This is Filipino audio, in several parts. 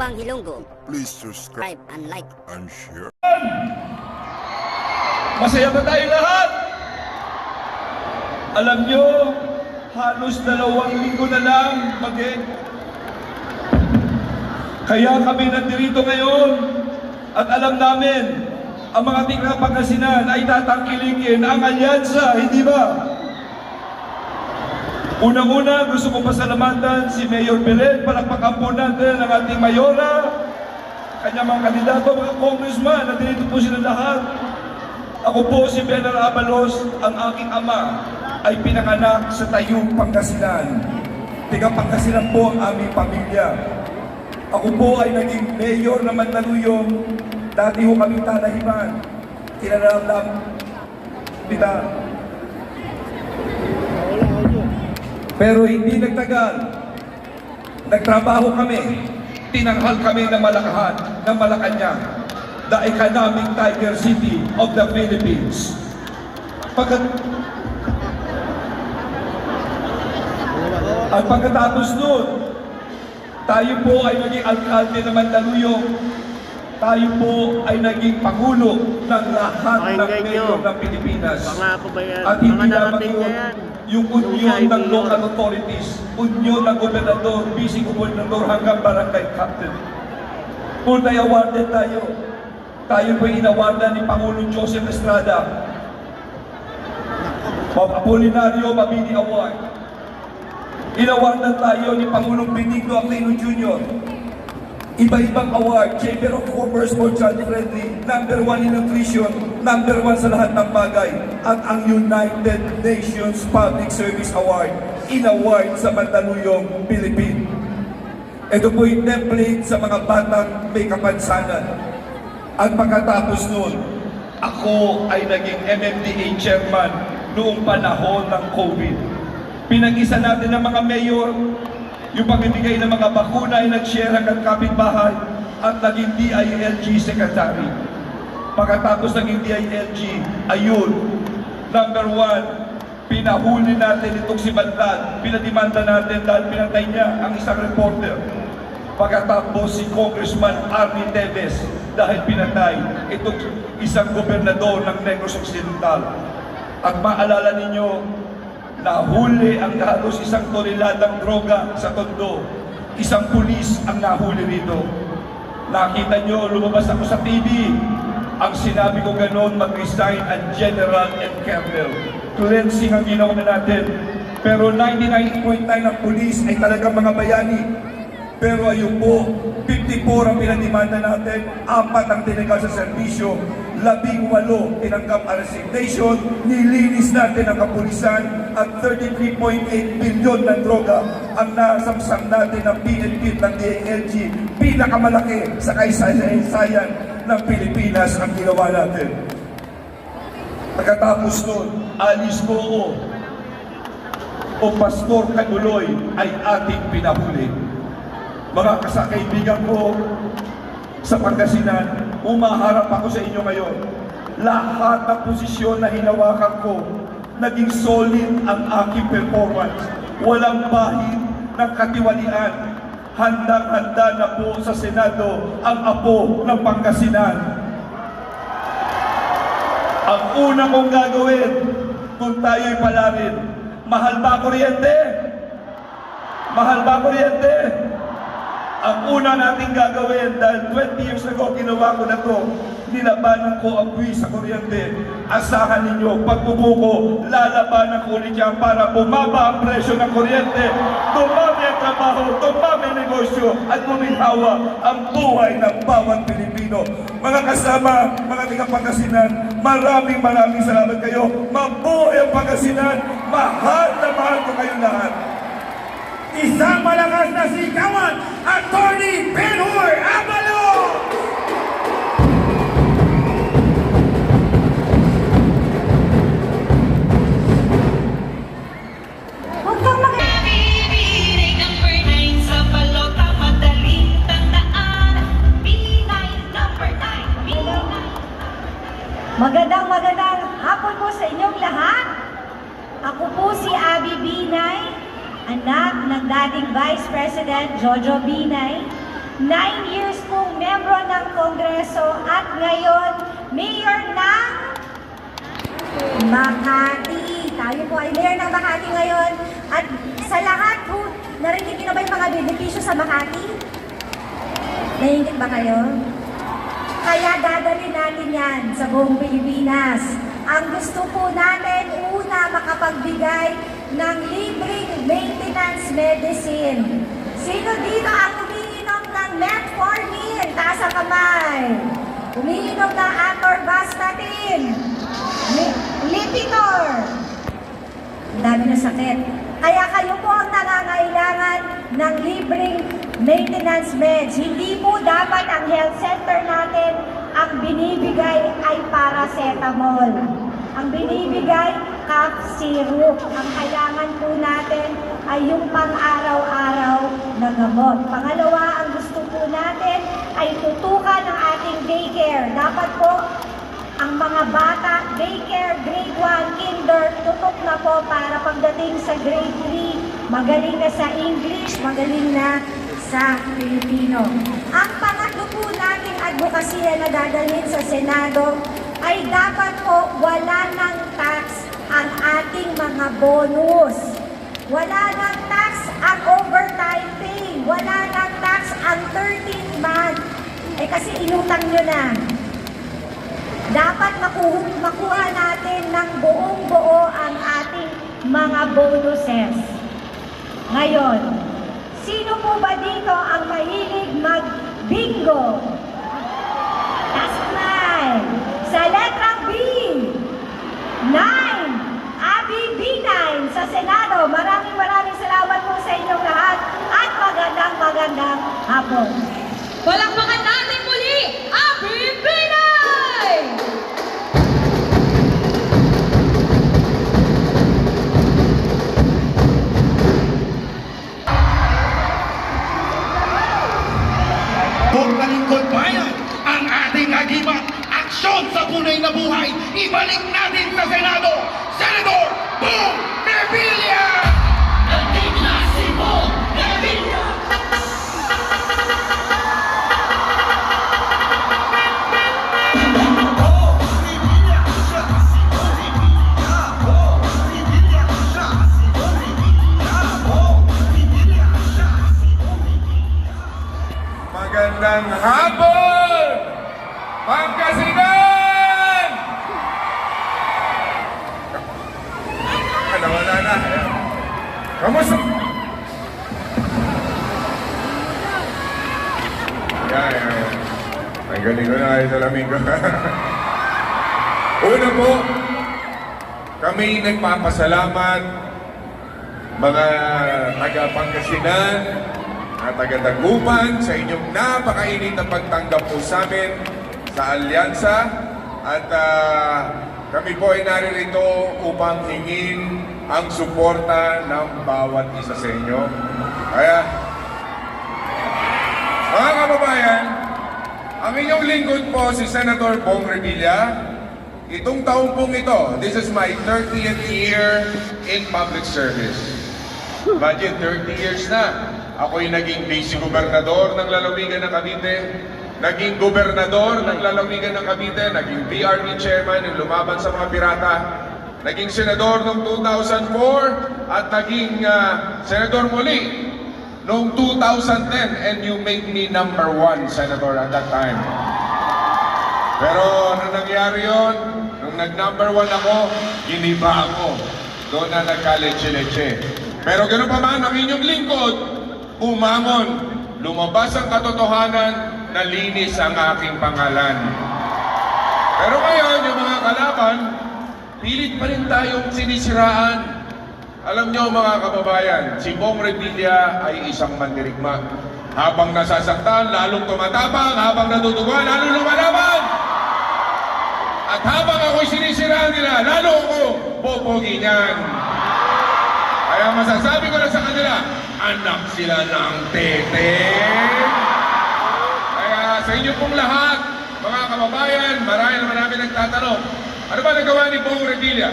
Bang Hilonggo. Please subscribe And like. and share. Masaya ba tayo lahat? Alam nyo, halos 2 linggo na lang Kaya kami nandito ngayon at alam namin ang mga tingnan ay tatangkilikin ang alyansa, hindi ba? Unang-una, gusto ko pasalamatan si Mayor Belen, palakpakan po natin ang ating mayora, kanyang mga kandidato, mga congressman, nandito po sila lahat. Ako po si Benar Abalos, ang aking ama ay pinanganak sa Tayug, Pangasinan. Tiga Pangasinan po ang aming pamilya. Ako po ay naging mayor ng Mandaluyong. Dati ho kami tanahiman. Kinalalam kita. Pero hindi nagtagal. Nagtrabaho kami. Tinanghal kami ng Malacanang, the economic tiger city of the Philippines. At pagkatapos nun, tayo po ay naging alkalde ng Mandaluyong. Tayo po ay naging pangulo ng lahat ng mayor ng Pilipinas. At hindi lamang yun, yung union ng local authorities, union ng gobernador, vice gobernador hanggang barangay captain. Multi-awarded tayo. Tayo po inawardan ni Pangulong Joseph Estrada. Apolinario Mabini Award. Inawardan tayo ni Pangulong Benigno Aquino Jr. Iba-ibang award, Chamber of Commerce for Child Friendly, #1 in nutrition, #1 sa lahat ng bagay, at ang United Nations Public Service Award, in-award sa Mandaluyong, Philippines. Ito po yung template sa mga batang may kapansanan. At pagkatapos nun, ako ay naging MMDA chairman noong panahon ng COVID. Pinag-isa natin ng mga mayor, yung pagbibigay ng mga bakuna ay nag-share ang kapitbahay at naging DILG secretary. Pagkatapos naging DILG, ayun, #1, pinahuli natin itong si Bantan. Pinadimanda natin dahil pinatay niya ang isang reporter. Pagkatapos si Congressman Arnie Teves dahil pinatay itong isang gobernador ng Negros Occidental. At maalala ninyo, nahuli ang halos 1 toneladang droga sa Tondo. Isang pulis ang nahuli rito. Nakita nyo, lumabas ako sa TV. Ang sinabi ko gano'n, mag-resign ang general and colonel. Cleansing ang ginawa natin. Pero 99.9 ng pulis ay talagang mga bayani. Pero ayun po, 54 ang pinadimanda natin, 4 ang tinagal sa serbisyo, 18 tinanggap ang resignation, nilinis natin ang kapulisan, at 33.8 bilyon ng droga ang nasamsam natin ng PNP ng DILG, pinakamalaki sa kaisaysayan ng Pilipinas ang ginawa natin. Pagkatapos nun, alis ko o Pastor Canuloy ay ating pinahuli. Mga kasakaibigan ko sa Pangasinan, umaharap ako sa inyo ngayon. Lahat ng posisyon na hinawakan ko, naging solid ang aking performance. Walang bahid ng katiwalian. Handang-handa na po sa Senado ang apo ng Pangasinan. Ang una kong gagawin kung tayo'y palarin, mahal ba kuryente? Mahal ba kuryente? Ang una nating gagawin, dahil 20 years ago ginawa ko na to, nilabanan ko ang buwis sa kuryente. Asahan ninyo, pagbubuko, lalabanan ko ulit yan para bumaba ang presyo ng kuryente, dumami ang trabaho, dumami ang negosyo, at buminhawa ang buhay ng bawat Pilipino. Mga kasama, mga taga-Pangasinan, maraming salamat kayo. Mabuhay ang Pangasinan, mahal na mahal ko kayong lahat. Isang malakas na sigawan, Attorney Benhur Abalos! Huwag kang Bibig number 9 sa balota, madaling tandaan. B9 number 9, B9. Magandang hapon po sa inyong lahat. Ako po si Abby Binay, anak ng dating Vice President Jojo Binay, 9 years pong membro ng Kongreso at ngayon, Mayor ng Makati. Tayo po ay Mayor ng Makati ngayon. At sa lahat po, narinig niyo na ba yung mga benepisyo sa Makati? Naiingit ba kayo? Kaya dadalhin natin yan sa buong Pilipinas. Ang gusto po natin, una, makapagbigay ng libreng maintenance medicine. Sino dito ang umiinom ng metformin? Taas ang kamay. Umiinom ng atorvastatin. Lipitor. Ang dami na sakit. Kaya kayo po ang nangangailangan ng libreng maintenance meds. Hindi po dapat ang health center natin ang binibigay ay paracetamol. Ang binibigay, cough syrup. Ang kailangan po natin ay yung pang-araw-araw na gamot. Pangalawa, ang gusto po natin ay tutukan ng ating daycare. Dapat po ang mga bata, daycare, grade 1, kinder, tutok na po para pagdating sa grade 3, magaling na sa English, magaling na sa Filipino. Ang pangatlo po nating advokasya na dadalhin sa Senado ay dapat po wala ng tax ang ating mga bonus. Wala ng tax ang overtime pay. Wala ng tax ang 13th month. Kasi inutang nyo na. Dapat makuha natin ng buong-buo ang ating mga bonuses. Ngayon, sino po ba dito ang mahilig mag-bingo? Taas kamay. Sa letrang B, 9, Abby B9 sa Senado. Maraming salamat po sa inyong lahat at magandang hapon. Palakpakan natin muli, Abby B9! Huwag kalingkod bayan ang ating agimat. Aksyon sa tunay na buhay. Ibalik natin sa Senado, Senator Bong Revilla! Nandito na si Bong Revilla! Magandang hapon! Pangasinan! Wala na. Kamusta? Yan. Ang galing ko na kayo sa lamig ko. Una po, kami nagpapasalamat mga taga-Pangasinan at taga-Dagupan sa inyong napakainit na pagtanggap po sa amin sa Alyansa at kami po ay naririto upang hingin ang suporta ng bawat isa sa inyo. Kaya, mga kababayan, ang inyong lingkod po si Senator Bong Revilla. Itong taong pong ito, this is my 30th year in public service. Imagine, 30 years na. Ako'y naging vice gobernador ng lalawigan ng Cavite, naging gobernador ng lalawigan ng Cavite, naging PRP chairman yung lumaban sa mga pirata, naging senador noong 2004 at naging senador muli noong 2010, and you made me number 1 senator at that time. Pero nung nangyari yun, nung nag-number 1 ako, giniba ako. Doon na nagka-leche-leche. Pero gano'n pa man, ang inyong lingkod, umangon, lumabas ang katotohanan, nalinis ang aking pangalan. Pero ngayon, yung mga kalaban, pilit pa rin tayong sinisiraan. Alam nyo mga kababayan, si Bong Revilla ay isang mandirigma. Habang nasasaktan, lalong tumatapang. Habang natutugan, lalong lumalaban. At habang ako'y sinisiraan nila, lalo ako popogi niyan. Kaya masasabi ko na sa kanila, anak sila ng tete. Kaya sa inyo pong lahat, mga kababayan, marami nagtatanong, ano ba nagawa ni Bong Revilla?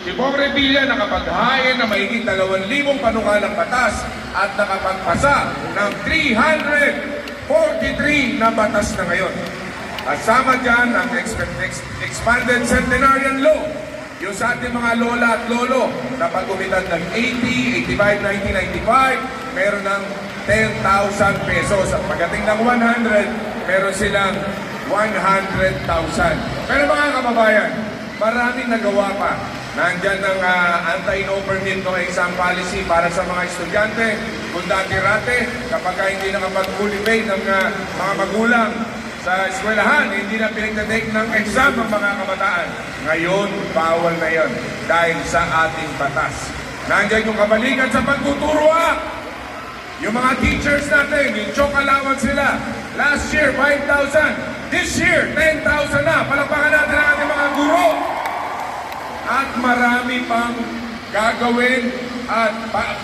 Si Bong Revilla nakapaghain na mahigit 2,000 panukalang batas at nakapagpasa ng 300 43 na batas na ngayon. Kasama dyan ang expanded centenarian law. Yung sa ating mga lola at lolo na pag-umidad ng 80, 85, 1995, meron ng 10,000 pesos. At pagdating ng 100, meron silang 100,000. Pero mga kababayan, maraming nagawa pa. Nandyan ang anti-no permit no exam policy para sa mga estudyante. Kung dati-rate, kapag hindi nakapag-fully ng mga magulang sa eskwelahan, hindi na pinagtatake ng exam ng mga kabataan. Ngayon, bawal na yon dahil sa ating batas. Nandyan yung kabalikan sa pagtuturo. Yung mga teachers natin, yung choke allowance sila. Last year, 5,000. This year, 10,000 na. Palakpakan natin ang ating mga guro. At marami pang gagawin at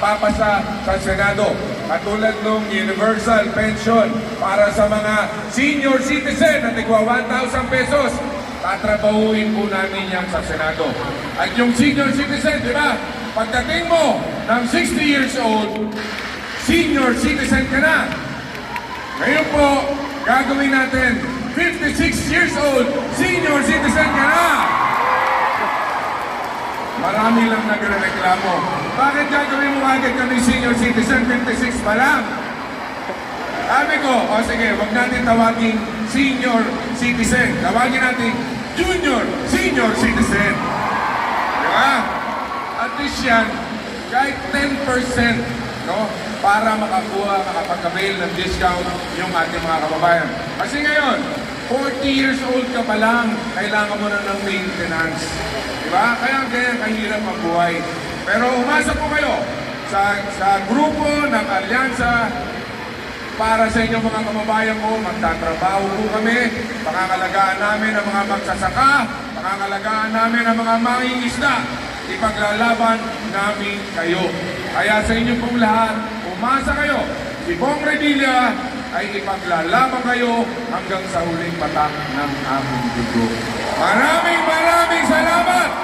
papasa sa Senado. Katulad ng universal pension para sa mga senior citizen na tigwa 1,000 pesos. Tatrabahuin po namin yan sa Senado. At yung senior citizen, di ba? Pagdating mo ng 60 years old, senior citizen ka na. Ngayon po, gagawin natin 56 years old, senior citizen ka na. Marami lang nagrereklamo. Bakit gagawin mo agad kami senior citizen, 56 pa lang? Sabi ko, o sige, wag natin tawagin senior citizen. Tawagin natin junior senior citizen. Di ba? At least yan, kahit 10%, no? Para makapag-avail ng discount yung ating mga kababayan. Kasi ngayon, 40 years old ka pa lang, kailangan mo na ng maintenance. Diba? Kaya ganyan kahirap ang buhay. Pero umasa po kayo sa grupo ng Alyansa para sa inyong mga kababayan mo, magtatrabaho po kami, pangangalagaan namin ang mga magsasaka, pangangalagaan namin ang mga mangingisda, ipaglalaban namin kayo. Kaya sa inyo pong lahat, umasa kayo. Si Bong Revilla ay ipaglalaban kayo hanggang sa huling patak ng aming dugo. Maraming salamat!